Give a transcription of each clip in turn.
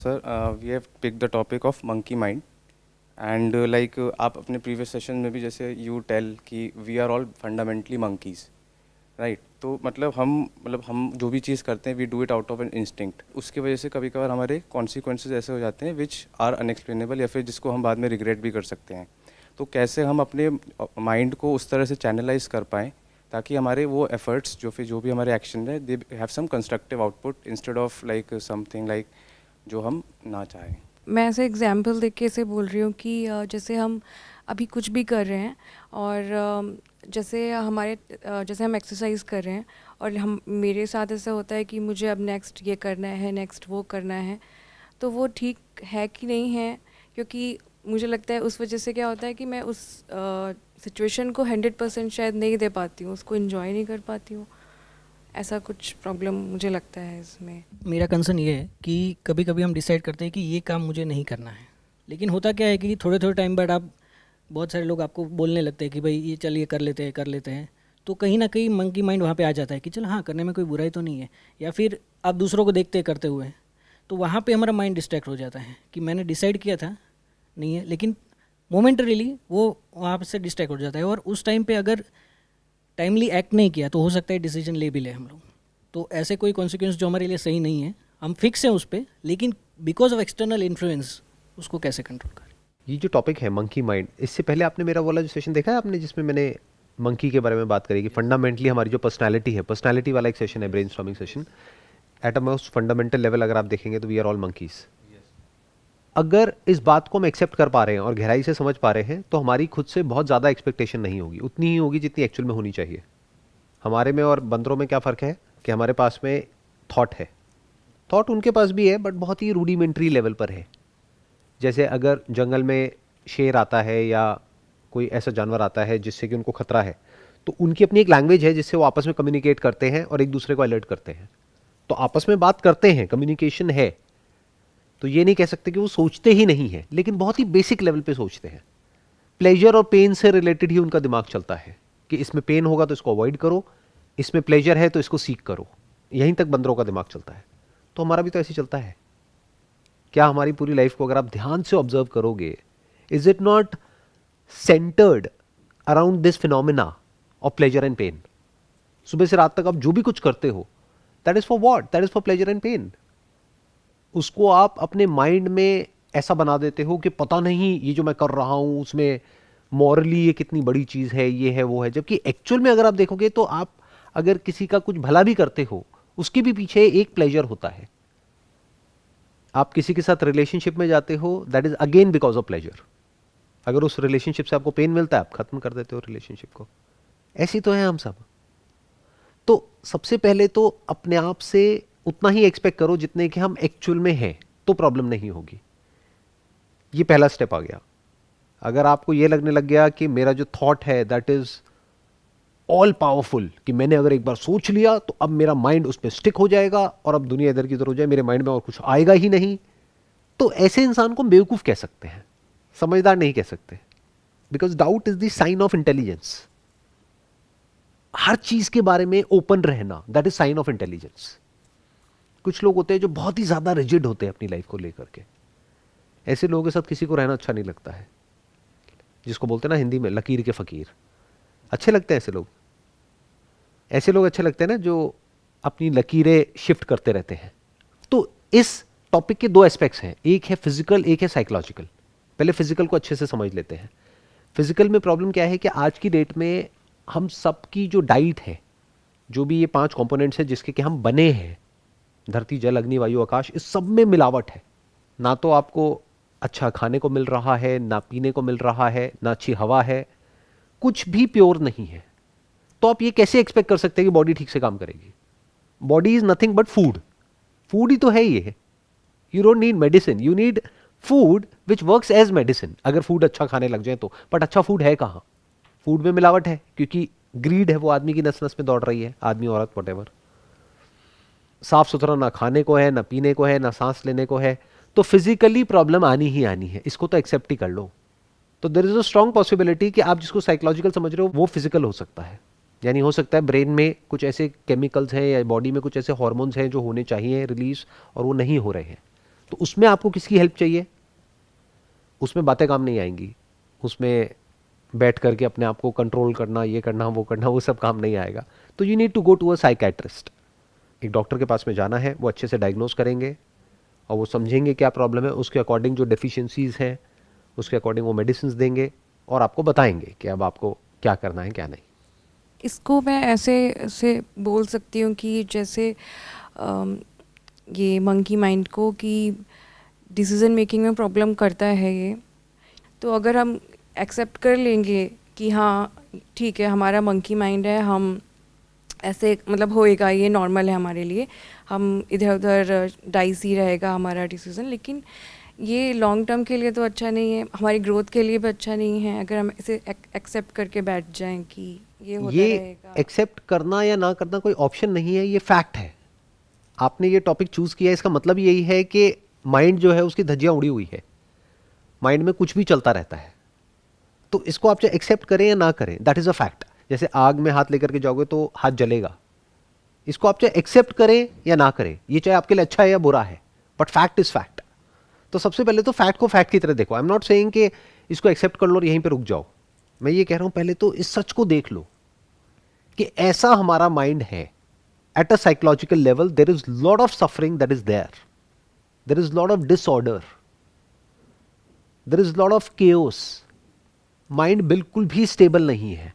Sir we have pick the topic of monkey mind and like आप अपने previous session में भी जैसे यू टेल कि we are all fundamentally monkeys, right? तो मतलब हम जो भी चीज़ करते हैं we do it out of an instinct. उसकी वजह से कभी कभार हमारे कॉन्सिक्वेंसेज ऐसे हो जाते हैं विच आर अनएक्सप्लेनेबल, या फिर जिसको हम बाद में रिग्रेट भी कर सकते हैं। तो कैसे हम अपने माइंड को उस तरह से चैनलाइज कर पाएँ ताकि हमारे वो एफर्ट्स जो भी हमारे एक्शन है they have some constructive output instead of like something like जो हम ना चाहें। मैं ऐसे एग्जाम्पल देख के ऐसे बोल रही हूँ कि जैसे हम अभी कुछ भी कर रहे हैं और जैसे हम एक्सरसाइज कर रहे हैं और हम मेरे साथ ऐसा होता है कि मुझे अब नेक्स्ट ये करना है, नेक्स्ट वो करना है, तो वो ठीक है कि नहीं है? क्योंकि मुझे लगता है उस वजह से क्या होता है कि मैं उस सिचुएशन को 100% शायद नहीं दे पाती हूँ, उसको इन्जॉय नहीं कर पाती हूँ। ऐसा कुछ प्रॉब्लम मुझे लगता है इसमें। मेरा कंसर्न ये है कि कभी कभी हम डिसाइड करते हैं कि ये काम मुझे नहीं करना है, लेकिन होता क्या है कि थोड़े थोड़े टाइम बाद आप बहुत सारे लोग आपको बोलने लगते हैं कि भाई ये चल ये कर लेते हैं। तो कहीं ना कहीं मंकी माइंड वहाँ पे आ जाता है कि चल हाँ करने में कोई बुराई तो नहीं है, या फिर आप दूसरों को देखते करते हुए, तो वहाँ पे हमारा माइंड डिस्ट्रैक्ट हो जाता है कि मैंने डिसाइड किया था नहीं है, लेकिन मोमेंटरीली वो वहाँ से डिस्ट्रैक्ट हो जाता है। और उस टाइम पे अगर टाइमली एक्ट नहीं किया तो हो सकता है डिसीजन ले भी ले हम लोग। तो ऐसे कोई कॉन्सिक्वेंस जो हमारे लिए सही नहीं है, हम फिक्स हैं उस पर, लेकिन बिकॉज ऑफ एक्सटर्नल इन्फ्लुएंस उसको कैसे कंट्रोल करें। ये जो टॉपिक है मंकी माइंड, इससे पहले आपने मेरा वाला जो सेशन देखा है आपने, जिसमें मैंने मंकी के बारे में बात करी कि फंडामेंटली हमारी जो पर्सनालिटी है, पर्सनालिटी वाला एक सेशन है, brainstorming session. At a most fundamental level अगर आप देखेंगे तो वी आर ऑल मंकीज। अगर इस बात को हम एक्सेप्ट कर पा रहे हैं और गहराई से समझ पा रहे हैं तो हमारी खुद से बहुत ज़्यादा एक्सपेक्टेशन नहीं होगी, उतनी ही होगी जितनी एक्चुअल में होनी चाहिए। हमारे में और बंदरों में क्या फ़र्क है कि हमारे पास में थॉट है, थॉट उनके पास भी है बट बहुत ही रूडिमेंट्री लेवल पर है। जैसे अगर जंगल में शेर आता है या कोई ऐसा जानवर आता है जिससे कि उनको खतरा है, तो उनकी अपनी एक लैंग्वेज है जिससे वो आपस में कम्युनिकेट करते हैं और एक दूसरे को अलर्ट करते हैं। तो आपस में बात करते हैं, कम्युनिकेशन है, तो ये नहीं कह सकते कि वो सोचते ही नहीं है, लेकिन बहुत ही बेसिक लेवल पे सोचते हैं। प्लेजर और पेन से रिलेटेड ही उनका दिमाग चलता है कि इसमें पेन होगा तो इसको अवॉइड करो, इसमें प्लेजर है तो इसको सीख करो। यहीं तक बंदरों का दिमाग चलता है। तो हमारा भी तो ऐसे ही चलता है। क्या हमारी पूरी लाइफ को अगर आप ध्यान से ऑब्जर्व करोगे, is it not centred around this phenomena of pleasure and pain? सुबह से रात तक आप जो भी कुछ करते हो, that is for what? That is for pleasure and pain. उसको आप अपने माइंड में ऐसा बना देते हो कि पता नहीं ये जो मैं कर रहा हूं उसमें मॉरली ये कितनी बड़ी चीज है, ये है वो है। जबकि एक्चुअल में अगर आप देखोगे तो आप अगर किसी का कुछ भला भी करते हो, उसके भी पीछे एक प्लेजर होता है। आप किसी के साथ रिलेशनशिप में जाते हो, that is again because of pleasure. अगर उस रिलेशनशिप से आपको पेन मिलता है, आप खत्म कर देते हो रिलेशनशिप को। ऐसी तो है हम सब। तो सबसे पहले तो अपने आप से उतना ही एक्सपेक्ट करो जितने कि हम एक्चुअल में हैं, तो प्रॉब्लम नहीं होगी। ये पहला स्टेप आ गया। अगर आपको ये लगने लग गया कि मेरा जो थॉट है दैट इज ऑल पावरफुल, कि मैंने अगर एक बार सोच लिया तो अब मेरा माइंड उस पर स्टिक हो जाएगा और अब दुनिया इधर की उधर हो जाए, मेरे माइंड में और कुछ आएगा ही नहीं, तो ऐसे इंसान को बेवकूफ कह सकते हैं, समझदार नहीं कह सकते। Because doubt is the sign of intelligence. हर चीज के बारे में ओपन रहना, that is sign of intelligence. कुछ लोग होते हैं जो बहुत ही ज्यादा रिजिड होते हैं अपनी लाइफ को लेकर के। ऐसे लोगों के साथ किसी को रहना अच्छा नहीं लगता है, जिसको बोलते हैं ना हिंदी में लकीर के फकीर। अच्छे लगते हैं ऐसे लोग। ऐसे लोग अच्छे लगते हैं ना जो अपनी लकीरें शिफ्ट करते रहते हैं। तो इस टॉपिक के दो एस्पेक्ट्स हैं, एक है फिजिकल, एक है साइकोलॉजिकल। पहले फिजिकल को अच्छे से समझ लेते हैं। फिजिकल में प्रॉब्लम क्या है कि आज की डेट में हम सबकी जो डाइट है, जो भी ये 5 कंपोनेंट्स है जिसके कि हम बने हैं, धरती जल अग्नि वायु आकाश, इस सब में मिलावट है। ना तो आपको अच्छा खाने को मिल रहा है, ना पीने को मिल रहा है, ना अच्छी हवा है, कुछ भी प्योर नहीं है। तो आप ये कैसे एक्सपेक्ट कर सकते हैं कि बॉडी ठीक से काम करेगी? Body is nothing but food. Food ही तो है ये। You don't need medicine, you need food which works as medicine. अगर फूड अच्छा खाने लग जाए तो। बट अच्छा फूड है कहां? फूड में मिलावट है, क्योंकि ग्रीड है, वो आदमी की नस नस में दौड़ रही है, आदमी औरत व्हाटएवर। साफ सुथरा ना खाने को है, ना पीने को है, ना सांस लेने को है। तो फिजिकली प्रॉब्लम आनी ही आनी है, इसको तो एक्सेप्ट ही कर लो। तो there is a strong possibility कि आप जिसको साइकोलॉजिकल समझ रहे हो वो फिजिकल हो सकता है। यानी हो सकता है ब्रेन में कुछ ऐसे केमिकल्स हैं या बॉडी में कुछ ऐसे हार्मोन्स हैं जो होने चाहिए रिलीज, और वो नहीं हो रहे हैं। तो उसमें आपको किसकी हेल्प चाहिए? उसमें बातें काम नहीं आएंगी, उसमें बैठ करके अपने आप को कंट्रोल करना, ये करना वो करना, वो सब काम नहीं आएगा। तो you need to go to a psychiatrist. एक डॉक्टर के पास में जाना है, वो अच्छे से डायग्नोस करेंगे और वो समझेंगे क्या प्रॉब्लम है, उसके अकॉर्डिंग जो डेफिशिएंसीज हैं उसके अकॉर्डिंग वो मेडिसिन देंगे और आपको बताएंगे कि अब आपको क्या करना है क्या नहीं। इसको मैं ऐसे ऐसे बोल सकती हूँ कि जैसे ये मंकी माइंड को कि डिसीजन मेकिंग में प्रॉब्लम करता है ये, तो अगर हम एक्सेप्ट कर लेंगे कि हाँ ठीक है हमारा मंकी माइंड है, हम ऐसे मतलब होएगा, ये नॉर्मल है हमारे लिए, हम इधर उधर डाइस ही रहेगा हमारा डिसीजन, लेकिन ये लॉन्ग टर्म के लिए तो अच्छा नहीं है, हमारी ग्रोथ के लिए भी अच्छा नहीं है अगर हम इसे एक्सेप्ट करके बैठ जाएं कि ये होता ये रहेगा। एक्सेप्ट करना या ना करना कोई ऑप्शन नहीं है, ये फैक्ट है। आपने ये टॉपिक चूज किया, इसका मतलब यही है कि माइंड जो है उसकी धज्जियां उड़ी हुई है, माइंड में कुछ भी चलता रहता है। तो इसको आप चाहे एक्सेप्ट करें या ना करें, दैट इज अ फैक्ट। जैसे आग में हाथ लेकर के जाओगे तो हाथ जलेगा, इसको आप चाहे एक्सेप्ट करें या ना करें, ये चाहे आपके लिए अच्छा है या बुरा है, बट फैक्ट इज फैक्ट। तो सबसे पहले तो फैक्ट को फैक्ट की तरह देखो। आई एम नॉट सेइंग कि इसको एक्सेप्ट कर लो और यहीं पे रुक जाओ। मैं ये कह रहा हूं पहले तो इस सच को देख लो कि ऐसा हमारा माइंड है। At a psychological level there is lot of suffering that is there is lot of disorder, there is lot of chaos. Mind बिल्कुल भी स्टेबल नहीं है।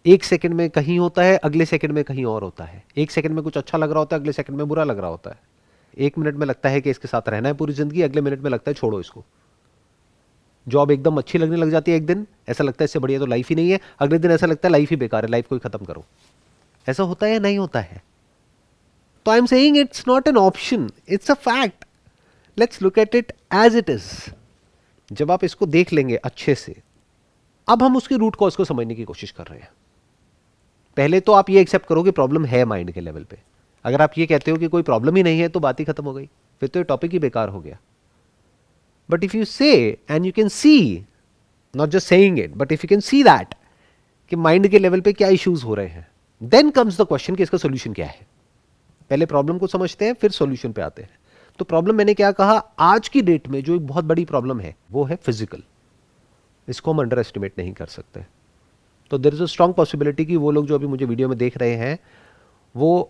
एक सेकंड में कहीं होता है, अगले सेकंड में कहीं और होता है। एक सेकंड में कुछ अच्छा लग रहा होता है, अगले सेकंड में बुरा लग रहा होता है। एक मिनट में लगता है कि इसके साथ रहना है पूरी जिंदगी, अगले मिनट में लगता है छोड़ो इसको। जॉब एकदम अच्छी लगने लग जाती है, एक दिन ऐसा लगता है इससे बढ़िया तो लाइफ ही नहीं है, अगले दिन ऐसा लगता है लाइफ ही बेकार है, लाइफ को ही खत्म करो। ऐसा होता है या नहीं होता है? तो I am saying it's not an option, it's a fact. Let's look at it as it is. जब आप इसको देख लेंगे अच्छे से, अब हम उसकी रूट कॉज को समझने की कोशिश कर रहे हैं। पहले तो आप ये एक्सेप्ट करो कि प्रॉब्लम है माइंड के लेवल पे। अगर आप ये कहते हो कि कोई प्रॉब्लम ही नहीं है तो बात ही खत्म हो गई, फिर तो ये टॉपिक ही बेकार हो गया। बट इफ यू से and you can see, not just saying it, but if you can see that कि माइंड के लेवल पे क्या इश्यूज हो रहे हैं, देन कम्स द क्वेश्चन कि इसका सोल्यूशन क्या है। पहले प्रॉब्लम को समझते हैं, फिर सोल्यूशन पे आते हैं। तो प्रॉब्लम मैंने क्या कहा, आज की डेट में जो एक बहुत बड़ी प्रॉब्लम है वो है फिजिकल। इसको हम अंडर एस्टिमेट नहीं कर सकते। तो there is a strong possibility कि वो लोग जो अभी मुझे वीडियो में देख रहे हैं वो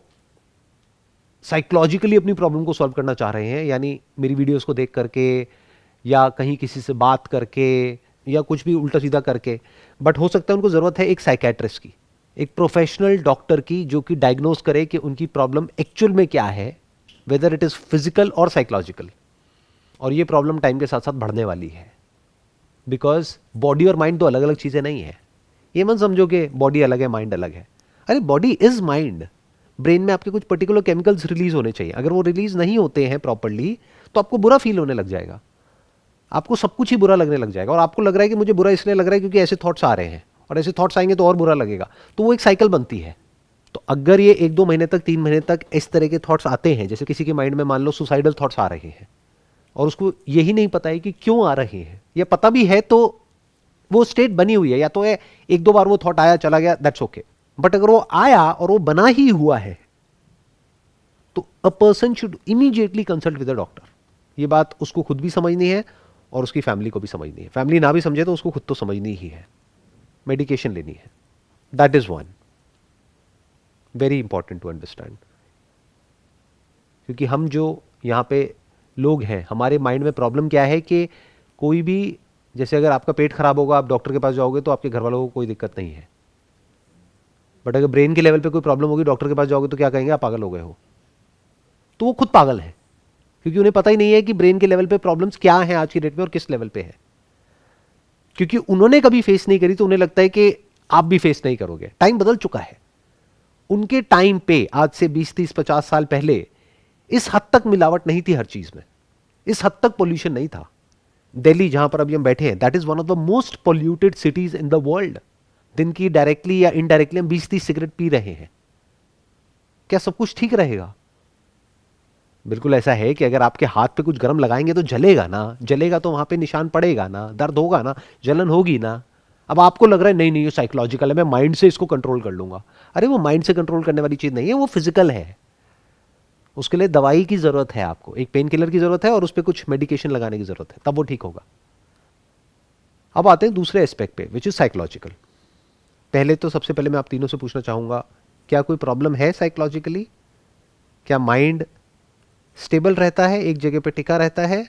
साइकोलॉजिकली अपनी प्रॉब्लम को सॉल्व करना चाह रहे हैं, यानी मेरी वीडियोस को देख करके या कहीं किसी से बात करके या कुछ भी उल्टा सीधा करके। बट हो सकता है उनको ज़रूरत है एक साइकेट्रिस्ट की, एक प्रोफेशनल डॉक्टर की, जो कि डायग्नोस करे कि उनकी प्रॉब्लम एक्चुअल में क्या है, वेदर इट इज़ फिजिकल और साइकोलॉजिकल। और ये प्रॉब्लम टाइम के साथ साथ बढ़ने वाली है, बिकॉज बॉडी और माइंड दो अलग अलग चीज़ें नहीं है। ये मत समझो कि बॉडी अलग है माइंड अलग है। अरे बॉडी इज माइंड। ब्रेन में आपके कुछ पर्टिकुलर केमिकल्स रिलीज होने चाहिए, अगर वो रिलीज नहीं होते हैं प्रॉपर्ली तो आपको बुरा फील होने लग जाएगा, आपको सब कुछ ही बुरा लगने लग जाएगा। और आपको लग रहा है कि मुझे बुरा इसलिए लग रहा है क्योंकि ऐसे थॉट्स आ रहे हैं, और ऐसे थॉट्स आएंगे तो और बुरा लगेगा, तो वो एक साइकिल बनती है। तो अगर ये 1-2 महीने तक 3 महीने तक इस तरह के थॉट्स आते हैं, जैसे किसी के माइंड में मान लो सुसाइडल थॉट्स आ रहे हैं और उसको यही नहीं पता है कि क्यों आ रहे हैं, या पता भी है तो वो स्टेट बनी हुई है, या तो है 1-2 बार वो थॉट आया चला गया, दैट्स ओके। बट अगर वो आया और वो बना ही हुआ है तो a person should immediately consult with a doctor. ये बात उसको खुद भी समझनी है और उसकी फैमिली को भी समझनी है। फैमिली ना भी समझे तो उसको खुद तो समझनी ही है, मेडिकेशन लेनी है। That is one very important to understand. क्योंकि हम जो यहाँ पे लोग हैं, हमारे माइंड में प्रॉब्लम क्या है कि कोई भी, जैसे अगर आपका पेट खराब होगा आप डॉक्टर के पास जाओगे तो आपके घर वालों को कोई दिक्कत नहीं है, बट अगर ब्रेन के लेवल पे कोई प्रॉब्लम होगी डॉक्टर के पास जाओगे तो क्या कहेंगे, आप पागल हो गए हो। तो वो खुद पागल है, क्योंकि उन्हें पता ही नहीं है कि ब्रेन के लेवल पे प्रॉब्लम्स क्या हैं आज की डेट में और किस लेवल पे है। क्योंकि उन्होंने कभी फेस नहीं करी तो उन्हें लगता है कि आप भी फेस नहीं करोगे। टाइम बदल चुका है। उनके टाइम पे आज से 20-30-50 साल पहले इस हद तक मिलावट नहीं थी हर चीज में, इस हद तक पोल्यूशन नहीं था। दिल्ली जहां पर अभी हम बैठे हैं, that is one of the most polluted cities in the world. दिन की डायरेक्टली या इनडायरेक्टली हम 20-30 सिगरेट पी रहे हैं। क्या सब कुछ ठीक रहेगा? बिल्कुल ऐसा है कि अगर आपके हाथ पे कुछ गर्म लगाएंगे तो जलेगा ना, जलेगा तो वहां पे निशान पड़ेगा ना, दर्द होगा ना, जलन होगी ना। अब आपको लग रहा है नहीं नहीं ये साइकोलॉजिकल है, मैं माइंड से इसको कंट्रोल कर लूंगा। अरे वो माइंड से कंट्रोल करने वाली चीज नहीं है, वो फिजिकल है। उसके लिए दवाई की ज़रूरत है, आपको एक पेन किलर की ज़रूरत है और उस पर कुछ मेडिकेशन लगाने की ज़रूरत है, तब वो ठीक होगा। अब आते हैं दूसरे एस्पेक्ट पे, विच इज़ साइकोलॉजिकल। पहले तो सबसे पहले मैं आप तीनों से पूछना चाहूँगा, क्या कोई प्रॉब्लम है साइकोलॉजिकली? क्या माइंड स्टेबल रहता है, एक जगह पे टिका रहता है?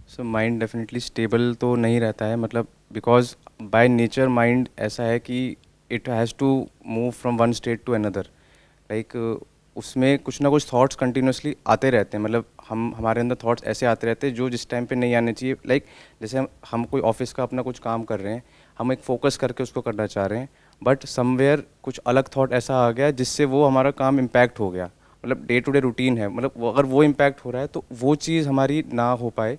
सो माइंड डेफिनेटली स्टेबल तो नहीं रहता है, मतलब बिकॉज बाय नेचर माइंड ऐसा है कि it has to move from one state to another. Like उसमें कुछ ना कुछ थॉट्स कंटिन्यूसली आते रहते हैं, मतलब हमारे अंदर थॉट्स ऐसे आते रहते हैं जो जिस टाइम पे नहीं आने चाहिए। लाइक जैसे हम कोई ऑफिस का अपना कुछ काम कर रहे हैं, हम एक फोकस करके उसको करना चाह रहे हैं, बट समवेयर कुछ अलग थॉट ऐसा आ गया जिससे वो हमारा काम इम्पैक्ट हो गया। मतलब डे टू डे रूटीन है, मतलब अगर वो इम्पैक्ट हो रहा है तो वो चीज़ हमारी ना हो पाए,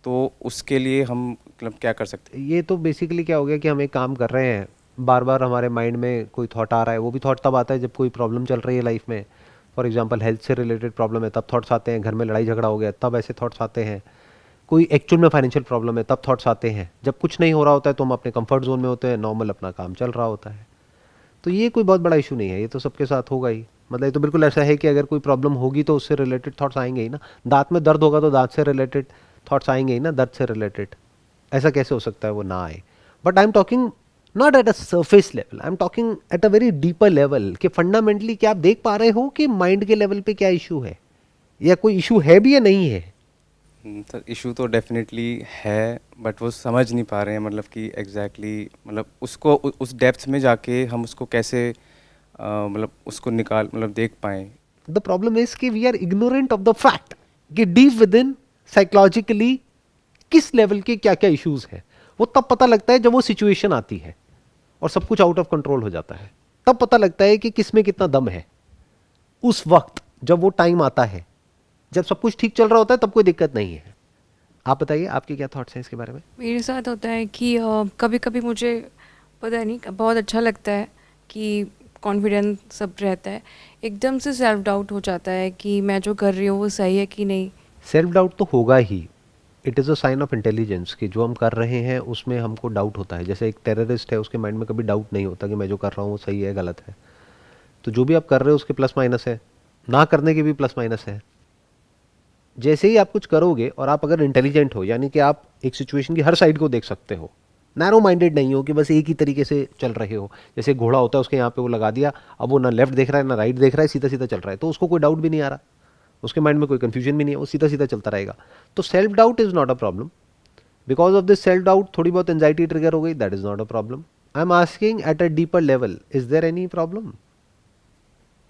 तो उसके लिए हम मतलब क्या कर सकते हैं। ये तो बेसिकली क्या हो गया कि हम एक काम कर रहे हैं, बार बार हमारे माइंड में कोई थॉट आ रहा है, वो भी थॉट तब आता है जब कोई प्रॉब्लम चल रही है लाइफ में। फॉर एग्जांपल हेल्थ से रिलेटेड प्रॉब्लम है तब थॉट्स आते हैं, घर में लड़ाई झगड़ा हो गया तब ऐसे थॉट्स आते हैं, कोई एक्चुअल में फाइनेंशियल प्रॉब्लम है तब थॉट्स आते हैं। जब कुछ नहीं हो रहा होता है तो हम अपने कंफर्ट जोन में होते हैं, नॉर्मल अपना काम चल रहा होता है। तो ये कोई बहुत बड़ा इशू नहीं है, ये तो सबके साथ होगा ही। मतलब ये तो बिल्कुल ऐसा है कि अगर कोई प्रॉब्लम होगी तो उससे रिलेटेड थॉट्स आएंगे ही ना। दांत में दर्द होगा तो दांत से रिलेटेड थॉट्स आएंगे ही ना, दर्द से रिलेटेड। ऐसा कैसे हो सकता है वो ना आए? But I am talking not at a surface level, I am talking at a very deeper level, कि फंडामेंटली क्या आप देख पा रहे हो कि माइंड के लेवल पे क्या इशू है, या कोई इशू है भी या नहीं है? सर इशू तो डेफिनेटली है, बट वो समझ नहीं पा रहे हैं, मतलब कि एग्जैक्टली मतलब उसको उस डेप्थ में जाके हम उसको कैसे मतलब उसको निकाल मतलब देख पाएँ। द प्रॉब्लम इज कि we are ignorant of the fact कि डीप विद इन साइकोलॉजिकली किस लेवल के क्या क्या इश्यूज है। वो तब पता लगता है जब वो सिचुएशन आती है और सब कुछ आउट ऑफ कंट्रोल हो जाता है, तब पता लगता है कि किस में कितना दम है। उस वक्त जब वो टाइम आता है, जब सब कुछ ठीक चल रहा होता है, तब कोई दिक्कत नहीं है। आप बताइए, आपके क्या थॉट्स हैं इसके बारे में? मेरे साथ होता है कि कभी कभी मुझे पता नहीं बहुत अच्छा लगता है कि कॉन्फिडेंस सब रहता है, एकदम से सेल्फ डाउट हो जाता है कि मैं जो कर रही हूँ वो सही है कि नहीं। सेल्फ डाउट तो होगा ही। It is a sign of intelligence कि जो हम कर रहे हैं उसमें हमको डाउट होता है। जैसे एक टेररिस्ट है, उसके माइंड में कभी डाउट नहीं होता कि मैं जो कर रहा हूँ वो सही है गलत है। तो जो भी आप कर रहे हो उसके प्लस माइनस है, ना करने के भी प्लस माइनस है। जैसे ही आप कुछ करोगे और आप अगर इंटेलिजेंट हो, यानी कि आप एक सिचुएशन की हर साइड को देख सकते हो, नैरो माइंडेड नहीं हो कि बस एक ही तरीके से चल रहे हो। जैसे घोड़ा होता है, उसके यहाँ पे वो लगा दिया, अब वो ना लेफ्ट देख रहा है ना राइट देख रहा है, सीधा सीधा चल रहा है, तो उसको कोई डाउट भी नहीं आ रहा, उसके माइंड में कोई कंफ्यूजन भी नहीं है, वो सीधा सीधा चलता रहेगा। तो self doubt is not a problem. Because of this self doubt थोड़ी बहुत एंजाइटी ट्रिगर हो गई, that is not a problem. I am asking at a deeper level, is there any problem?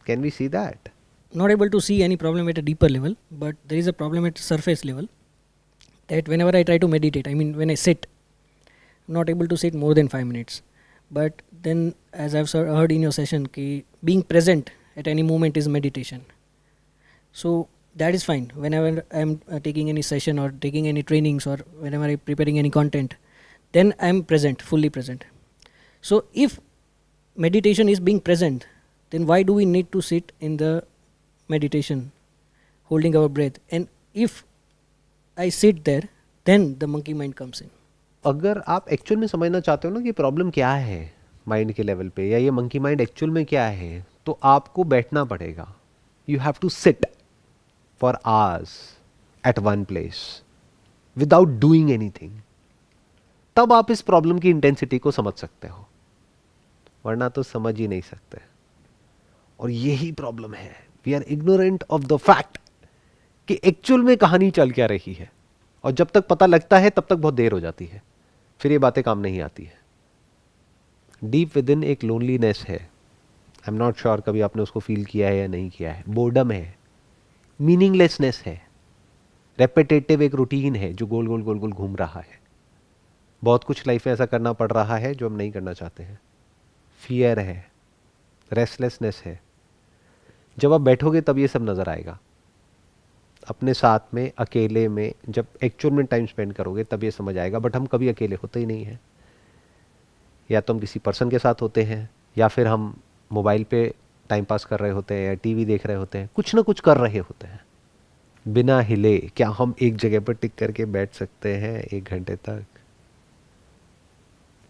Can we see that? Not able to see any problem at a deeper level, but there is a problem at surface level, that whenever I try to meditate, I mean when I sit, not able to sit more than 5 minutes. But then, as I've heard in your session, ki being present at any moment is meditation. So that is fine whenever I'm taking any session or taking any trainings, or whenever I'm preparing any content, then I'm present, fully present. So if meditation is being present, then why do we need to sit in the meditation holding our breath? And if I sit there, then the monkey mind comes in. अगर आप actual में समझना चाहते हो ना कि problem क्या है माइंड के लेवल पे, या ये मंकी माइंड एक्चुअल में क्या है, तो आपको बैठना पड़ेगा। You have to sit for hours at one place without doing anything, तब आप इस प्रॉब्लम की इंटेंसिटी को समझ सकते हो, वरना तो समझ ही नहीं सकते। और यही प्रॉब्लम है, we are ignorant of the fact कि एक्चुअल में कहानी चल क्या रही है। और जब तक पता लगता है तब तक बहुत देर हो जाती है, फिर ये बातें काम नहीं आती है। डीप विद इन एक लोनलीनेस है, आई एम नॉट श्योर कभी आपने उसको फील किया है या नहीं किया है। बोर्डम है, मीनिंगलेसनेस है, रेपिटेटिव एक रूटीन है जो गोल गोल गोल गोल घूम रहा है। बहुत कुछ लाइफ में ऐसा करना पड़ रहा है जो हम नहीं करना चाहते हैं। फियर है, रेस्टलेसनेस है। जब आप बैठोगे तब ये सब नज़र आएगा, अपने साथ में अकेले में जब एक्चुअल में टाइम स्पेंड करोगे तब ये समझ आएगा। बट हम कभी अकेले होते ही नहीं हैं, या तो हम किसी पर्सन के साथ होते हैं, या फिर हम मोबाइल पे टाइम पास कर रहे होते हैं, या टीवी देख रहे होते हैं, कुछ ना कुछ कर रहे होते हैं बिना हिले। क्या हम एक जगह पर टिक करके बैठ सकते हैं 1 घंटे तक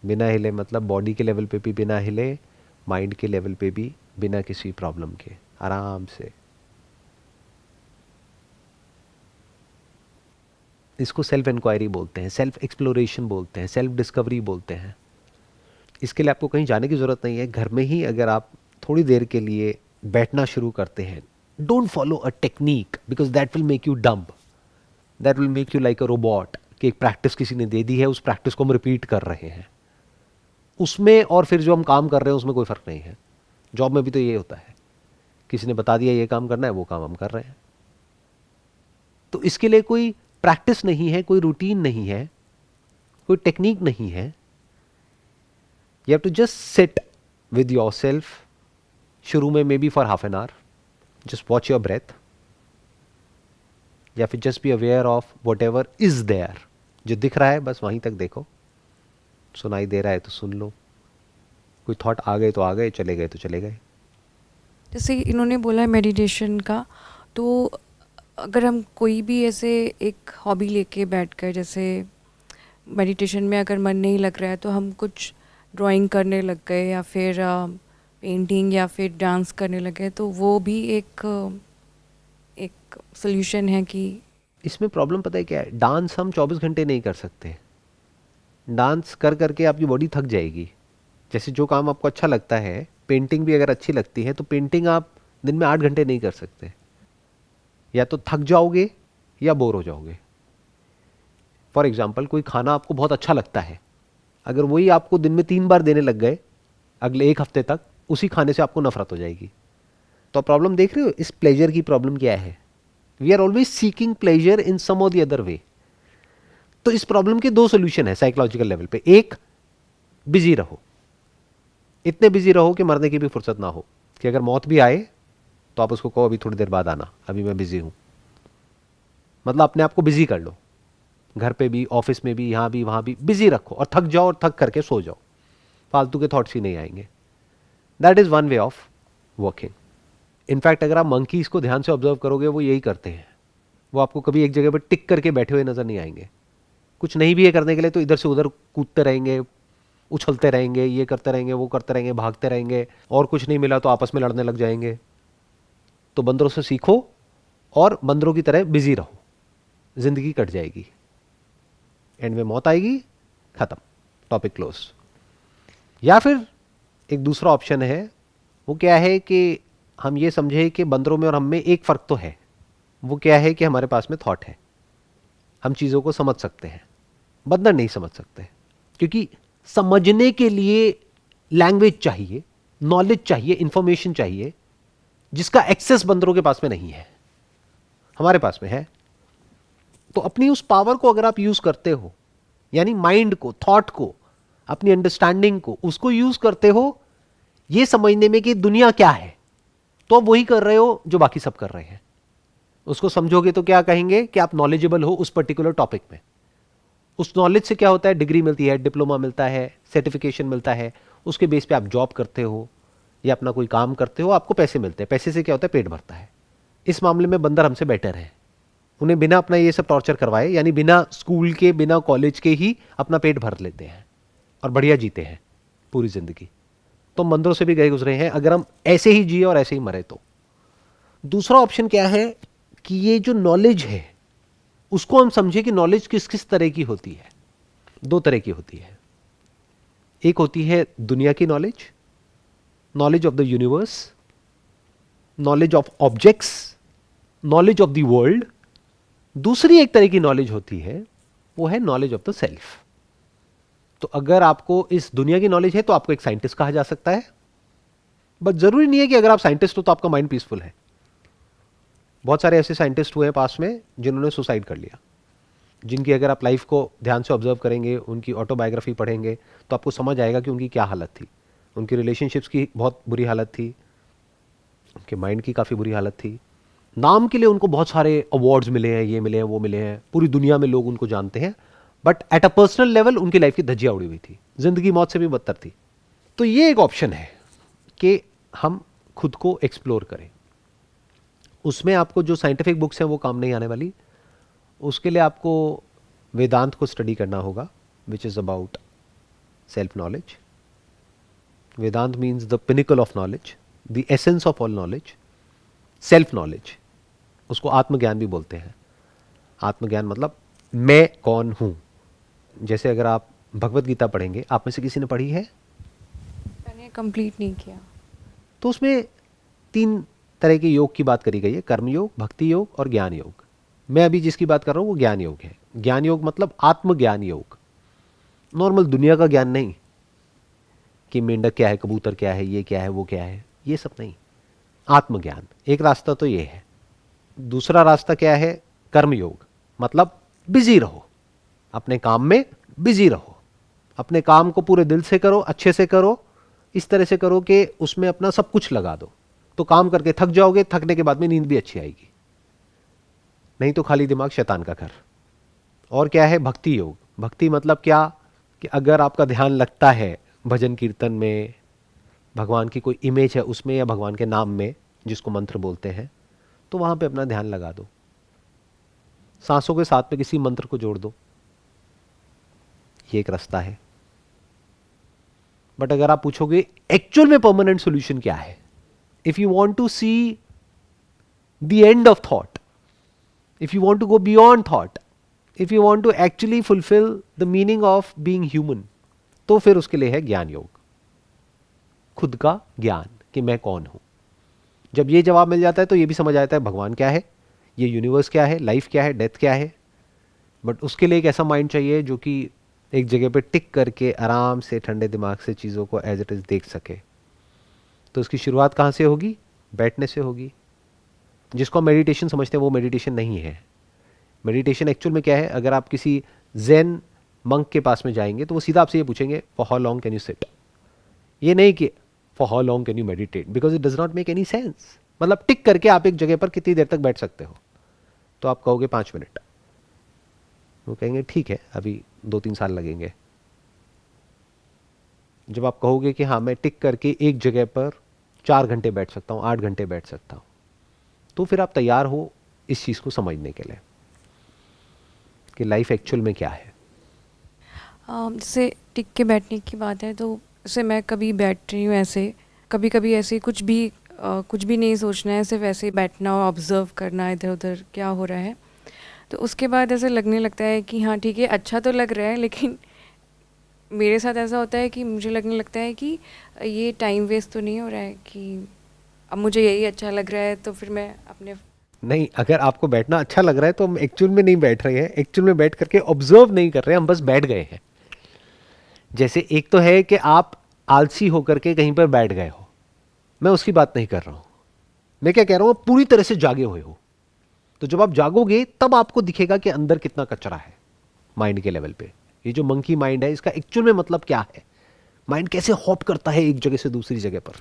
बिना हिले? मतलब बॉडी के लेवल पे भी बिना हिले, माइंड के लेवल पे भी बिना किसी प्रॉब्लम के, आराम से। इसको सेल्फ इंक्वायरी बोलते हैं, सेल्फ एक्सप्लोरेशन बोलते हैं, सेल्फ डिस्कवरी बोलते हैं। इसके लिए आपको कहीं जाने की ज़रूरत नहीं है। घर में ही अगर आप थोड़ी देर के लिए बैठना शुरू करते हैं, don't follow a technique because that will make you dumb, that will make you like a robot, कि एक प्रैक्टिस किसी ने दे दी है, उस प्रैक्टिस को हम रिपीट कर रहे हैं। उसमें और फिर जो हम काम कर रहे हैं उसमें कोई फ़र्क नहीं है। जॉब में भी तो ये होता है, किसी ने बता दिया ये काम करना है, वो काम हम कर रहे हैं। तो इसके लिए कोई प्रैक्टिस नहीं है, कोई रूटीन नहीं है, कोई टेक्निक नहीं है। You have to just sit with yourself. शुरू में may be for half an hour, just watch your breath, या फिर just be aware of whatever is there. जो दिख रहा है बस वहीं तक देखो, सुनाई दे रहा है तो सुन लो, कोई थॉट आ गए तो आ गए, चले गए तो चले गए। जैसे इन्होंने बोला है मेडिटेशन का, तो अगर हम कोई भी ऐसे एक हॉबी लेके बैठ कर, जैसे मेडिटेशन में अगर मन नहीं लग रहा है तो हम कुछ ड्राइंग करने लग गए या फिर पेंटिंग या फिर डांस करने लग गए, तो वो भी एक सोल्यूशन है कि इसमें प्रॉब्लम पता है क्या है, डांस हम 24 घंटे नहीं कर सकते। डांस कर करके आपकी बॉडी थक जाएगी। जैसे जो काम आपको अच्छा लगता है, पेंटिंग भी अगर अच्छी लगती है तो पेंटिंग आप दिन में 8 घंटे नहीं कर सकते, या तो थक जाओगे या बोर हो जाओगे। फॉर एग्जाम्पल, कोई खाना आपको बहुत अच्छा लगता है, अगर वही आपको दिन में 3 बार देने लग गए अगले 1 हफ्ते तक, उसी खाने से आपको नफरत हो जाएगी। तो आप प्रॉब्लम देख रहे हो, इस प्लेजर की प्रॉब्लम क्या है? We are always seeking pleasure in some or the other way. तो इस प्रॉब्लम के 2 सोल्यूशन है साइकोलॉजिकल लेवल पे। एक, बिजी रहो, इतने बिजी रहो कि मरने की भी फुर्सत ना हो, कि अगर मौत भी आए तो आप उसको कहो अभी थोड़ी देर बाद आना, अभी मैं बिजी हूं। मतलब अपने आप को बिजी कर लो, घर पे भी, ऑफिस में भी, यहां भी, वहां भी बिजी रखो, और थक जाओ और थक करके सो जाओ, फालतू के थॉट्स ही नहीं आएंगे। That is one way of working. In fact अगर आप मंकीज को ध्यान से ऑब्जर्व करोगे, वो यही करते हैं। वो आपको कभी एक जगह पर टिक करके बैठे हुए नजर नहीं आएंगे। कुछ नहीं भी है करने के लिए तो इधर से उधर कूदते रहेंगे, उछलते रहेंगे, ये करते रहेंगे, वो करते रहेंगे, भागते रहेंगे, और कुछ नहीं मिला तो आपस में लड़ने लग जाएंगे। तो बंदरों से सीखो और बंदरों की तरह बिजी रहो, जिंदगी कट जाएगी, एंड में मौत आएगी, खत्म, टॉपिक क्लोज। या फिर एक दूसरा ऑप्शन है, वो क्या है कि हम ये समझे कि बंदरों में और हम में एक फ़र्क तो है। वो क्या है कि हमारे पास में थॉट है, हम चीज़ों को समझ सकते हैं, बंदर नहीं समझ सकते, क्योंकि समझने के लिए लैंग्वेज चाहिए, नॉलेज चाहिए, इंफॉर्मेशन चाहिए, जिसका एक्सेस बंदरों के पास में नहीं है, हमारे पास में है। तो अपनी उस पावर को अगर आप यूज करते हो, यानी माइंड को, थॉट को, अपनी अंडरस्टैंडिंग को, उसको यूज करते हो ये समझने में कि दुनिया क्या है, तो आप वही कर रहे हो जो बाकी सब कर रहे हैं। उसको समझोगे तो क्या कहेंगे कि आप नॉलेजेबल हो उस पर्टिकुलर टॉपिक में। उस नॉलेज से क्या होता है, डिग्री मिलती है, डिप्लोमा मिलता है, सर्टिफिकेशन मिलता है, उसके बेस पे आप जॉब करते हो या अपना कोई काम करते हो, आपको पैसे मिलते हैं। पैसे से क्या होता है, पेट भरता है। इस मामले में बंदर हमसे बेटर है। उन्हें बिना अपना ये सब टॉर्चर करवाए, यानी बिना स्कूल के, बिना कॉलेज के ही अपना पेट भर लेते हैं और बढ़िया जीते हैं पूरी जिंदगी। तो हम बंदरों से भी गए गुजरे हैं, अगर हम ऐसे ही जिए और ऐसे ही मरे तो। दूसरा ऑप्शन क्या है कि ये जो नॉलेज है उसको हम समझे कि नॉलेज किस किस तरह की होती है। 2 तरह की होती है। एक होती है दुनिया की knowledge, knowledge of the universe, knowledge of objects, knowledge of the world. दूसरी एक तरह की नॉलेज होती है, वो है नॉलेज ऑफ द सेल्फ। तो अगर आपको इस दुनिया की नॉलेज है तो आपको एक साइंटिस्ट कहा जा सकता है, बट जरूरी नहीं है कि अगर आप साइंटिस्ट हो तो आपका माइंड पीसफुल है। बहुत सारे ऐसे साइंटिस्ट हुए हैं पास में जिन्होंने सुसाइड कर लिया, जिनकी अगर आप लाइफ को ध्यान से ऑब्जर्व करेंगे, उनकी ऑटोबायोग्राफी पढ़ेंगे तो आपको समझ आएगा कि उनकी क्या हालत थी। उनकी रिलेशनशिप्स की बहुत बुरी हालत थी, उनके माइंड की काफ़ी बुरी हालत थी। नाम के लिए उनको बहुत सारे अवार्ड्स मिले हैं, ये मिले हैं, वो मिले हैं, पूरी दुनिया में लोग उनको जानते हैं, but at a personal level उनकी लाइफ की धज्जियां उड़ी हुई थी, जिंदगी मौत से भी बदतर थी। तो ये एक ऑप्शन है कि हम खुद को एक्सप्लोर करें। उसमें आपको जो साइंटिफिक बुक्स हैं वो काम नहीं आने वाली। उसके लिए आपको वेदांत को स्टडी करना होगा, which is about self knowledge. Vedanta means the pinnacle of knowledge, the essence of all knowledge, self knowledge. उसको आत्मज्ञान भी बोलते हैं। आत्मज्ञान मतलब मैं कौन हूँ, जैसे अगर आप भगवत गीता पढ़ेंगे, आप में से किसी ने पढ़ी है? मैंने कंप्लीट नहीं किया। तो उसमें 3 तरह के योग की बात करी गई है, कर्म योग, भक्ति योग और ज्ञान योग। मैं अभी जिसकी बात कर रहा हूँ वो ज्ञान योग है। ज्ञान योग मतलब आत्मज्ञान योग, नॉर्मल दुनिया का ज्ञान नहीं कि मेंढक क्या है, कबूतर क्या है, ये क्या है, वो क्या है, ये सब नहीं। आत्मज्ञान एक रास्ता तो ये है। दूसरा रास्ता क्या है? कर्म योग, मतलब बिजी रहो, अपने काम में बिजी रहो, अपने काम को पूरे दिल से करो, अच्छे से करो, इस तरह से करो कि उसमें अपना सब कुछ लगा दो। तो काम करके थक जाओगे, थकने के बाद में नींद भी अच्छी आएगी, नहीं तो खाली दिमाग शैतान का घर। और क्या है? भक्ति योग। भक्ति मतलब क्या कि अगर आपका ध्यान लगता है भजन कीर्तन में, भगवान की कोई इमेज है उसमें या भगवान के नाम में जिसको मंत्र बोलते हैं, तो वहां पे अपना ध्यान लगा दो, सांसों के साथ में किसी मंत्र को जोड़ दो, ये एक रास्ता है। बट अगर आप पूछोगे एक्चुअल में परमानेंट सॉल्यूशन क्या है, if you want to see the end of thought, if you want to go beyond thought, if you want to actually fulfil the meaning of being human, तो फिर उसके लिए है ज्ञान योग, खुद का ज्ञान कि मैं कौन हूं। जब ये जवाब मिल जाता है तो ये भी समझ आता है भगवान क्या है, ये यूनिवर्स क्या है, लाइफ क्या है, डेथ क्या है। बट उसके लिए एक ऐसा माइंड चाहिए जो कि एक जगह पे टिक करके आराम से ठंडे दिमाग से चीज़ों को एज इट इज़ देख सके। तो उसकी शुरुआत कहाँ से होगी? बैठने से होगी। जिसको हम मेडिटेशन समझते हैं वो मेडिटेशन नहीं है। मेडिटेशन एक्चुअल में क्या है? अगर आप किसी ज़ेन मंक के पास में जाएंगे तो वो सीधा आपसे ये पूछेंगे, for how long can you sit. ये नहीं कि for how long can you meditate, because it does not make any sense. मतलब टिक करके आप एक जगह पर कितनी देर तक बैठ सकते हो? तो आप कहोगे 5 मिनट, वो कहेंगे ठीक है अभी 2-3 साल लगेंगे। जब आप कहोगे कि हाँ मैं टिक करके एक जगह पर 4 घंटे बैठ सकता हूँ, 8 घंटे बैठ सकता हूँ, तो फिर आप तैयार हो इस चीज़ को समझने के लिए कि लाइफ एक्चुअल में क्या है। जैसे टिक के बैठने की बात है, तो जैसे मैं कभी बैठ रही हूँ ऐसे, कभी कभी ऐसे कुछ भी नहीं सोचना है, सिर्फ ऐसे ही बैठना और ऑब्ज़र्व करना इधर उधर क्या हो रहा है। तो उसके बाद ऐसे लगने लगता है कि हाँ ठीक है, अच्छा तो लग रहा है, लेकिन मेरे साथ ऐसा होता है कि मुझे लगने लगता है कि ये टाइम वेस्ट तो नहीं हो रहा है, कि अब मुझे यही अच्छा लग रहा है, तो फिर मैं अपने नहीं, अगर आपको बैठना अच्छा लग रहा है तो हम एक्चुअल में नहीं बैठ रहे हैं, एक्चुअल में बैठ करके ऑब्जर्व नहीं कर रहे हैं, हम बस बैठ गए हैं। जैसे एक तो है कि आप आलसी होकर के कहीं पर बैठ गए हो, मैं उसकी बात नहीं कर रहा हूं। मैं क्या कह रहा हूं, पूरी तरह से जागे हुए हो। तो जब आप जागोगे तब आपको दिखेगा कि अंदर कितना कचरा है माइंड के लेवल पे। ये जो मंकी माइंड है इसका एक्चुअल में मतलब क्या है, माइंड कैसे हॉप करता है एक जगह से दूसरी जगह पर,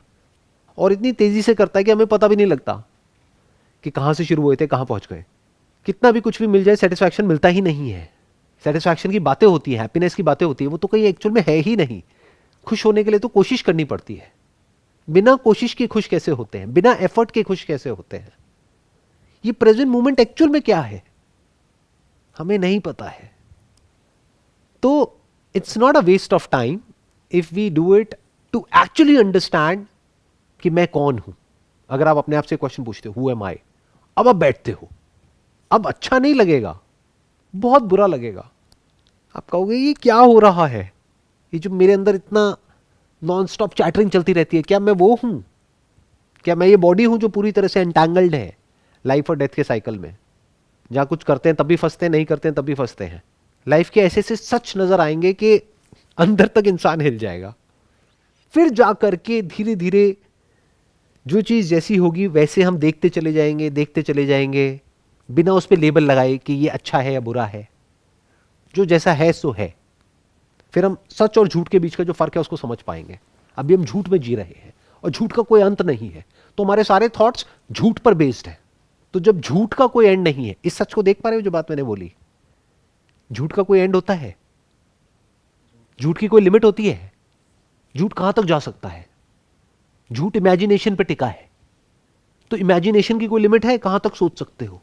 और इतनी तेजी से करता है कि हमें पता भी नहीं लगता कि कहां से शुरू हुए थे कहां पहुंच गए। कितना भी कुछ भी मिल जाए सेटिस्फैक्शन मिलता ही नहीं है। सेटिस्फैक्शन की बातें होती है, हैप्पीनेस की बातें होती है, वो तो कहीं एक्चुअल में है ही नहीं। खुश होने के लिए तो कोशिश करनी पड़ती है। बिना कोशिश के खुश कैसे होते हैं, बिना एफर्ट के खुश कैसे होते हैं? ये प्रेजेंट मोमेंट एक्चुअल में क्या है हमें नहीं पता है। तो it's not a waste of time if we do it to actually understand कि मैं कौन हूं। अगर आप अपने आप से क्वेश्चन पूछते हो, हु एम आई, अब आप बैठते हो, अब अच्छा नहीं लगेगा, बहुत बुरा लगेगा। आप कहोगे ये क्या हो रहा है, ये जो मेरे अंदर इतना नॉन स्टॉप चैटरिंग चलती रहती है, क्या मैं वो हूं? क्या मैं ये बॉडी हूं जो पूरी तरह से एंटैंगल्ड है लाइफ और डेथ के साइकिल में, जहां कुछ करते हैं तब भी फंसते हैं, नहीं करते हैं तब भी फंसते हैं। लाइफ के ऐसे से सच नजर आएंगे कि अंदर तक इंसान हिल जाएगा। फिर जा करके धीरे धीरे जो चीज जैसी होगी वैसे हम देखते चले जाएंगे, देखते चले जाएंगे, बिना उस पर लेबल लगाए कि ये अच्छा है या बुरा है। जो जैसा है सो है। फिर हम सच और झूठ के बीच का जो फर्क है उसको समझ पाएंगे। अभी हम झूठ में जी रहे हैं और झूठ का कोई अंत नहीं है, तो हमारे सारे थॉट्स झूठ पर बेस्ड है। तो जब झूठ का कोई एंड नहीं है, इस सच को देख पा रहे हो जो बात मैंने बोली, झूठ का कोई एंड होता है? झूठ की कोई लिमिट होती है? झूठ कहां तक जा सकता है? झूठ इमेजिनेशन पे टिका है, तो इमेजिनेशन की कोई लिमिट है? कहां तक सोच सकते हो?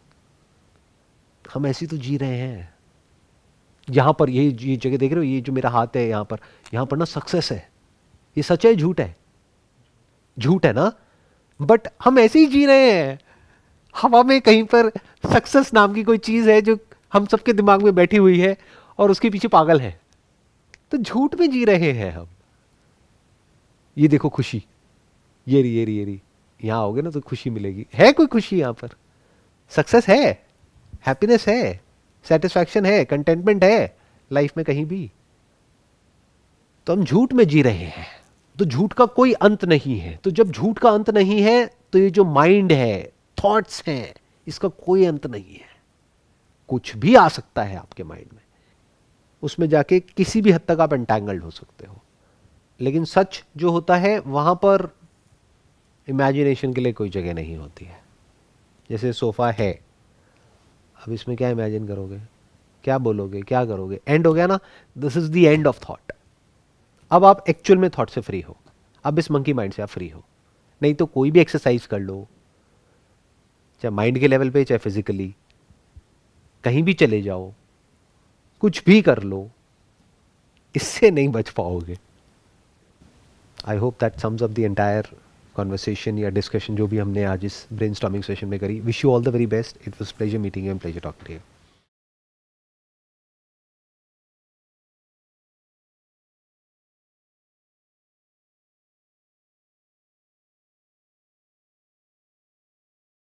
हम ऐसी तो जी रहे हैं। यहां पर ये जगह देख रहे हो, ये जो मेरा हाथ है यहां पर ना सक्सेस है। ये सच है झूठ है? झूठ है ना। बट हम ऐसे ही जी रहे हैं। हवा में कहीं पर सक्सेस नाम की कोई चीज है जो हम सबके दिमाग में बैठी हुई है और उसके पीछे पागल है। तो झूठ में जी रहे हैं हम। ये देखो खुशी, ये रही, ये रही, ये रही, यहां आओगे ना तो खुशी मिलेगी। है कोई खुशी यहां पर? सक्सेस है, हैप्पीनेस है, सेटिस्फैक्शन है, कंटेंटमेंट है लाइफ में कहीं भी? तो हम झूठ में जी रहे हैं। तो झूठ का कोई अंत नहीं है। तो जब झूठ का अंत नहीं है तो ये जो माइंड है, थॉट्स हैं, इसका कोई अंत नहीं है। कुछ भी आ सकता है आपके माइंड में, उसमें जाके किसी भी हद तक आप एंटैंगल्ड हो सकते हो। लेकिन सच जो होता है वहां पर इमेजिनेशन के लिए कोई जगह नहीं होती है। जैसे सोफा है, अब इसमें क्या इमेजिन करोगे, क्या बोलोगे, क्या करोगे? एंड हो गया ना, this is the end of thought. अब आप एक्चुअल में थॉट से फ्री हो, अब इस मंकी माइंड से आप फ्री हो। नहीं तो कोई भी एक्सरसाइज कर लो, चाहे माइंड के लेवल पे चाहे फिजिकली, कहीं भी चले जाओ, कुछ भी कर लो, इससे नहीं बच पाओगे। I hope that sums up the entire conversation या डिस्कशन जो भी हमने आज इस ब्रेनस्टॉर्मिंग सेशन में करी। Wish you all the very best. It was pleasure meeting you and pleasure talking to you.